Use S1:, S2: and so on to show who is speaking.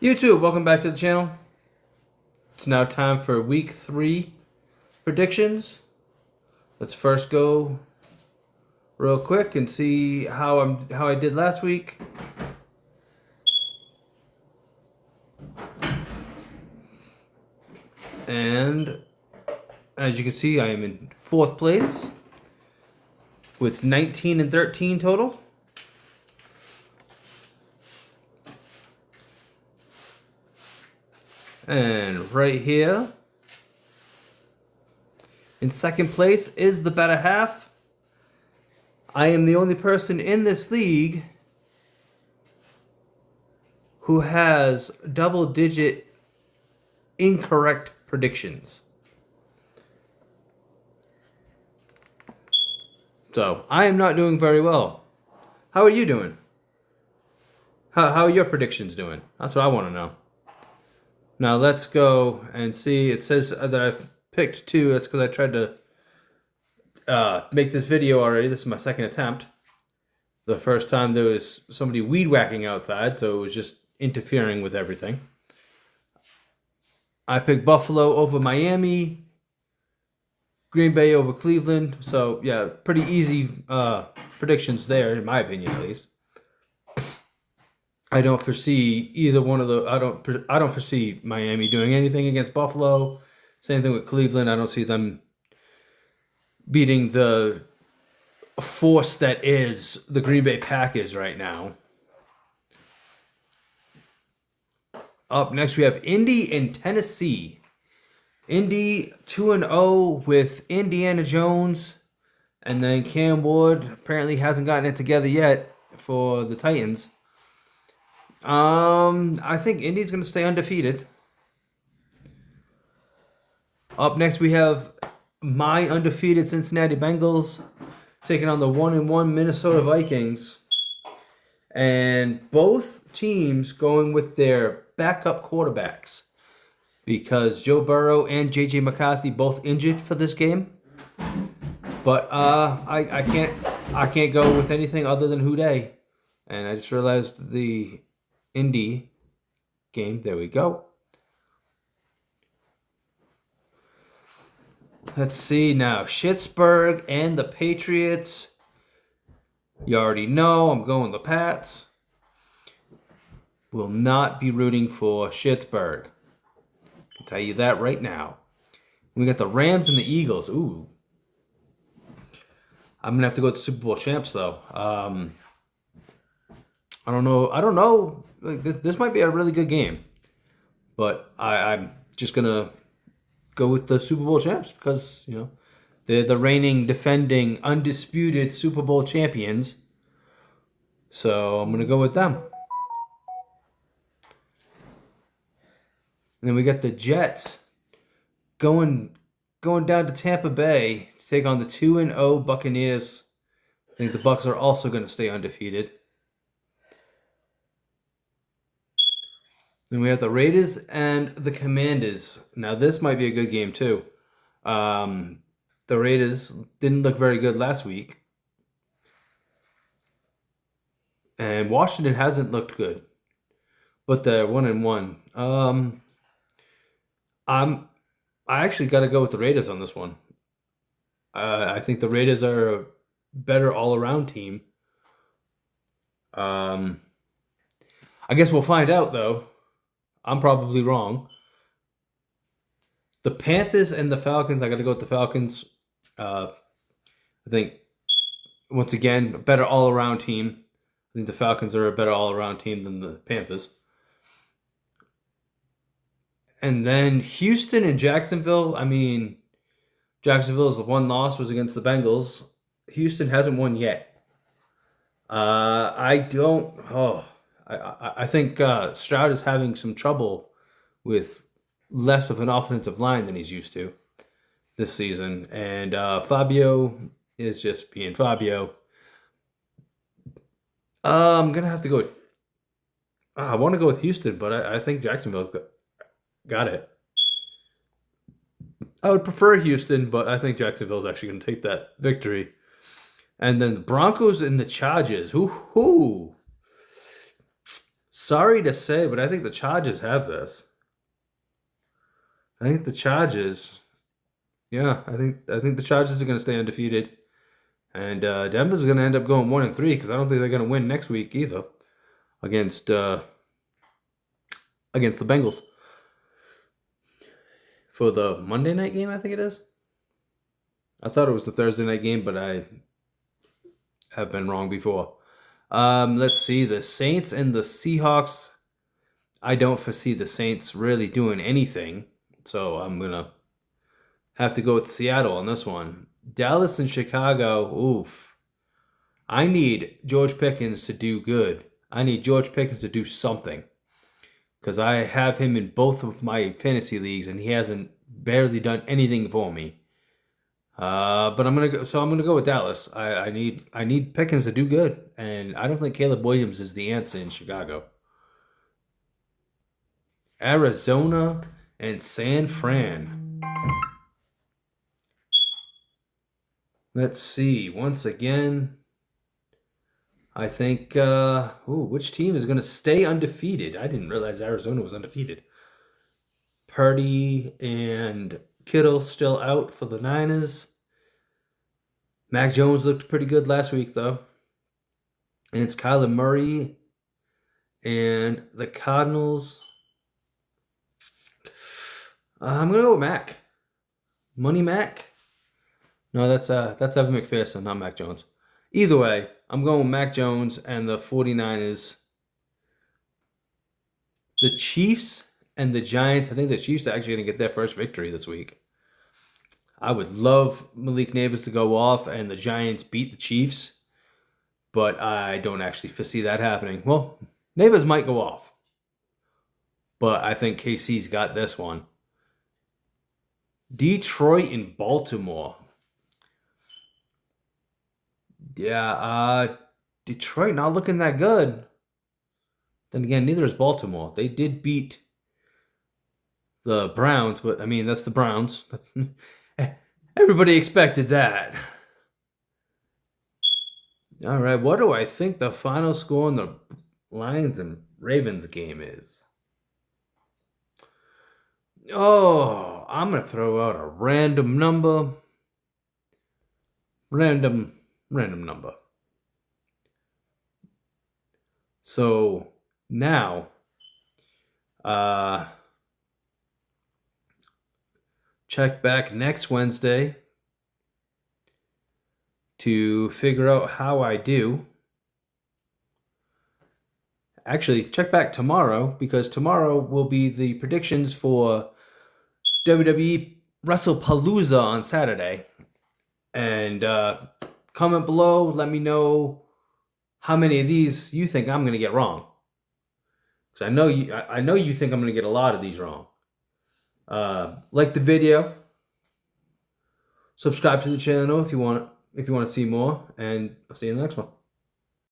S1: YouTube, welcome back to the channel. It's now time for week 3 predictions. Let's first go real quick and see how I did last week. And as you can see, I am in 4th place with 19 and 13 total. And right here in 2nd place is the better half. I am the only person in this league who has double-digit incorrect predictions. So, I am not doing very well. How are you doing? How are your predictions doing? That's what I want to know. Now let's go and see. It says that I picked 2. That's because I tried to make this video already. This is my 2nd attempt. The first time there was somebody weed whacking outside, so it was just interfering with everything. I picked Buffalo over Miami, Green Bay over Cleveland. So yeah, pretty easy predictions there, in my opinion, at least. I don't foresee either one of the. I don't foresee Miami doing anything against Buffalo. Same thing with Cleveland. I don't see them beating the force that is the Green Bay Packers right now. Up next, we have Indy and Tennessee. Indy 2-0 with Indiana Jones, and then Cam Ward apparently hasn't gotten it together yet for the Titans. I think Indy's going to stay undefeated. Up next, we have my undefeated Cincinnati Bengals taking on the 1-1 Minnesota Vikings. And both teams going with their backup quarterbacks because Joe Burrow and J.J. McCarthy both injured for this game. But I can't go with anything other than Houday. And I just realized the Indy game. There we go. Let's see now. Schittsburg and the Patriots. You already know I'm going the Pats. Will not be rooting for Schittsburg. I can tell you that right now. We got the Rams and the Eagles. Ooh. I'm going to have to go with the Super Bowl champs, though. I don't know. This might be a really good game. But I'm just going to go with the Super Bowl champs because, you know, they're the reigning, defending, undisputed Super Bowl champions. So I'm going to go with them. And then we got the Jets going down to Tampa Bay to take on the 2-0 Buccaneers. I think the Bucs are also going to stay undefeated. Then we have the Raiders and the Commanders. Now this might be a good game too. The Raiders didn't look very good last week. And Washington hasn't looked good. But they're 1-1. I actually got to go with the Raiders on this one. I think the Raiders are a better all-around team. I guess we'll find out, though. I'm probably wrong. The Panthers and the Falcons, I got to go with the Falcons. I think, once again, a better all-around team. I think the Falcons are a better all-around team than the Panthers. And then Houston and Jacksonville. I mean, Jacksonville's one loss was against the Bengals. Houston hasn't won yet. I think Stroud is having some trouble with less of an offensive line than he's used to this season. And Fabio is just being Fabio. I'm going to have to go with... I want to go with Houston, but I think Jacksonville got it. I would prefer Houston, but I think Jacksonville's actually going to take that victory. And then the Broncos and the Chargers. Ooh. Sorry to say, but I think the Chargers have this. I think the Chargers. Yeah, I think the Chargers are going to stay undefeated, and Denver's going to end up going 1-3 because I don't think they're going to win next week either against against the Bengals for the Monday night game. I think it is. I thought it was the Thursday night game, but I have been wrong before. Let's see, the Saints and the Seahawks. I don't foresee the Saints really doing anything, so I'm gonna have to go with Seattle on this one. Dallas and Chicago. Oof. I need George Pickens to do good. I need George Pickens to do something because I have him in both of my fantasy leagues, and he hasn't barely done anything for me. But I'm gonna go. So I'm gonna go with Dallas. I need Pickens to do good, and I don't think Caleb Williams is the answer in Chicago. Arizona and San Fran. Let's see. Once again, I think. Which team is gonna stay undefeated? I didn't realize Arizona was undefeated. Purdy and Kittle still out for the Niners. Mac Jones looked pretty good last week, though. And it's Kyler Murray and the Cardinals. I'm gonna go with Mac. Money Mac. No, that's Evan McPherson, not Mac Jones. Either way, I'm going with Mac Jones and the 49ers. The Chiefs and the Giants. I think the Chiefs are actually going to get their first victory this week. I would love Malik Neighbors to go off and the Giants beat the Chiefs, but I don't actually foresee that happening. Well, Neighbors might go off, but I think KC's got this one. Detroit and Baltimore. Yeah, Detroit not looking that good. Then again, neither is Baltimore. They did beat the Browns, but I mean, that's the Browns. Everybody expected that. All right, what do I think the final score in the Lions and Ravens game is? Oh, I'm going to throw out a random number. Random number. So now, check back next Wednesday to figure out how I do. Actually, check back tomorrow because tomorrow will be the predictions for WWE WrestlePalooza on Saturday. And comment below, let me know how many of these you think I'm going to get wrong. Because I know you think I'm going to get a lot of these wrong. Like the video, subscribe to the channel if you want to see more, and I'll see you in the next one.